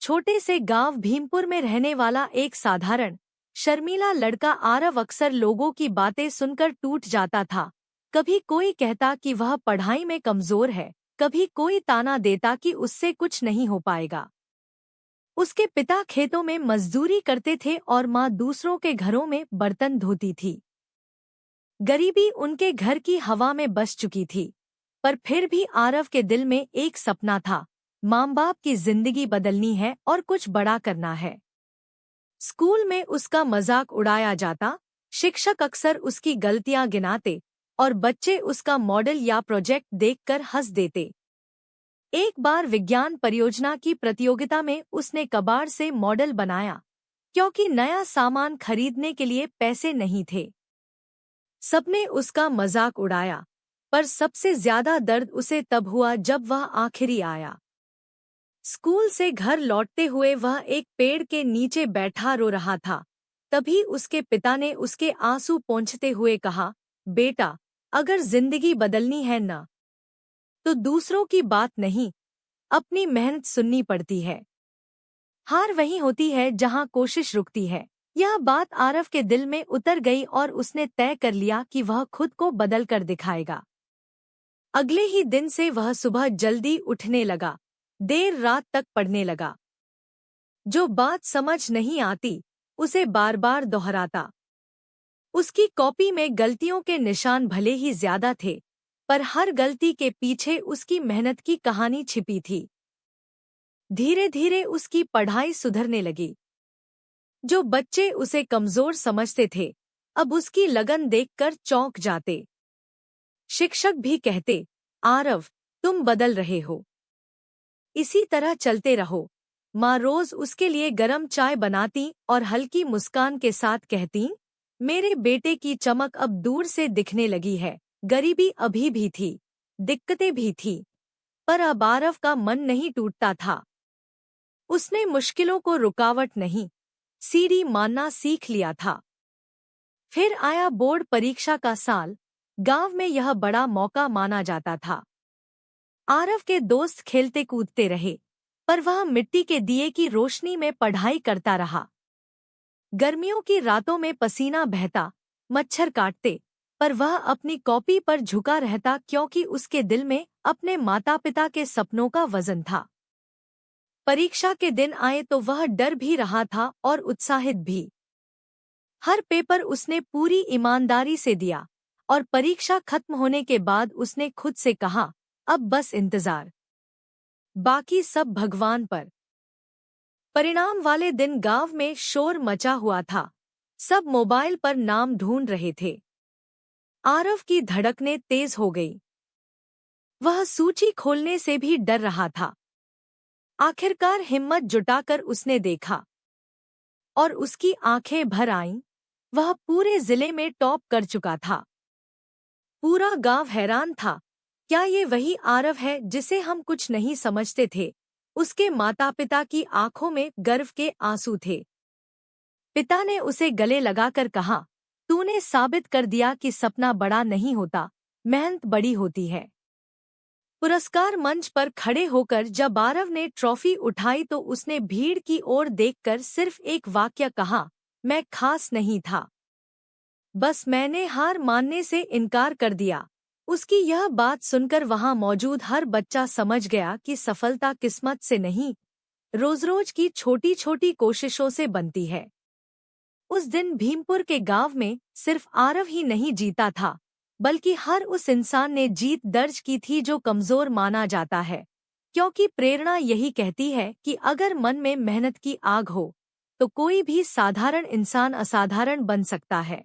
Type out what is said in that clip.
छोटे से गांव भीमपुर में रहने वाला एक साधारण शर्मीला लड़का आरव अक्सर लोगों की बातें सुनकर टूट जाता था। कभी कोई कहता कि वह पढ़ाई में कमजोर है, कभी कोई ताना देता कि उससे कुछ नहीं हो पाएगा। उसके पिता खेतों में मजदूरी करते थे और माँ दूसरों के घरों में बर्तन धोती थी। गरीबी उनके घर की हवा में बस चुकी थी, पर फिर भी आरव के दिल में एक सपना था। माँ बाप की जिंदगी बदलनी है और कुछ बड़ा करना है। स्कूल में उसका मजाक उड़ाया जाता, शिक्षक अक्सर उसकी गलतियां गिनाते और बच्चे उसका मॉडल या प्रोजेक्ट देखकर हंस देते। एक बार विज्ञान परियोजना की प्रतियोगिता में उसने कबाड़ से मॉडल बनाया, क्योंकि नया सामान खरीदने के लिए पैसे नहीं थे। सबने उसका मजाक उड़ाया, पर सबसे ज्यादा दर्द उसे तब हुआ जब वह आखिरी आया। स्कूल से घर लौटते हुए वह एक पेड़ के नीचे बैठा रो रहा था। तभी उसके पिता ने उसके आंसू पोंछते हुए कहा, बेटा, अगर जिंदगी बदलनी है ना, तो दूसरों की बात नहीं, अपनी मेहनत सुननी पड़ती है। हार वहीं होती है जहां कोशिश रुकती है। यह बात आरव के दिल में उतर गई और उसने तय कर लिया कि वह खुद को बदल कर दिखाएगा। अगले ही दिन से वह सुबह जल्दी उठने लगा, देर रात तक पढ़ने लगा। जो बात समझ नहीं आती, उसे बार बार दोहराता। उसकी कॉपी में गलतियों के निशान भले ही ज्यादा थे, पर हर गलती के पीछे उसकी मेहनत की कहानी छिपी थी। धीरे धीरे उसकी पढ़ाई सुधरने लगी। जो बच्चे उसे कमजोर समझते थे, अब उसकी लगन देखकर चौंक जाते। शिक्षक भी कहते, आरव, तुम बदल रहे हो, इसी तरह चलते रहो। माँ रोज उसके लिए गरम चाय बनाती और हल्की मुस्कान के साथ कहती, मेरे बेटे की चमक अब दूर से दिखने लगी है। गरीबी अभी भी थी, दिक्कतें भी थी, पर अब आरव का मन नहीं टूटता था। उसने मुश्किलों को रुकावट नहीं, सीढ़ी मानना सीख लिया था। फिर आया बोर्ड परीक्षा का साल। गांव में यह बड़ा मौका माना जाता था। आरव के दोस्त खेलते कूदते रहे, पर वह मिट्टी के दिए की रोशनी में पढ़ाई करता रहा। गर्मियों की रातों में पसीना बहता, मच्छर काटते, पर वह अपनी कॉपी पर झुका रहता, क्योंकि उसके दिल में अपने माता पिता के सपनों का वजन था। परीक्षा के दिन आए तो वह डर भी रहा था और उत्साहित भी। हर पेपर उसने पूरी ईमानदारी से दिया और परीक्षा खत्म होने के बाद उसने खुद से कहा, अब बस इंतजार, बाकी सब भगवान पर। परिणाम वाले दिन गांव में शोर मचा हुआ था। सब मोबाइल पर नाम ढूंढ रहे थे। आरव की धड़कनें तेज हो गई। वह सूची खोलने से भी डर रहा था। आखिरकार हिम्मत जुटाकर उसने देखा और उसकी आंखें भर आईं। वह पूरे जिले में टॉप कर चुका था। पूरा गांव हैरान था। क्या ये वही आरव है जिसे हम कुछ नहीं समझते थे? उसके माता पिता की आंखों में गर्व के आंसू थे। पिता ने उसे गले लगाकर कहा, तूने साबित कर दिया कि सपना बड़ा नहीं होता, मेहनत बड़ी होती है। पुरस्कार मंच पर खड़े होकर जब आरव ने ट्रॉफी उठाई तो उसने भीड़ की ओर देखकर सिर्फ एक वाक्य कहा, मैं खास नहीं था, बस मैंने हार मानने से इनकार कर दिया। उसकी यह बात सुनकर वहां मौजूद हर बच्चा समझ गया कि सफलता किस्मत से नहीं, रोज-रोज की छोटी छोटी कोशिशों से बनती है। उस दिन भीमपुर के गांव में सिर्फ आरव ही नहीं जीता था, बल्कि हर उस इंसान ने जीत दर्ज की थी जो कमजोर माना जाता है। क्योंकि प्रेरणा यही कहती है कि अगर मन में मेहनत की आग हो, तो कोई भी साधारण इंसान असाधारण बन सकता है।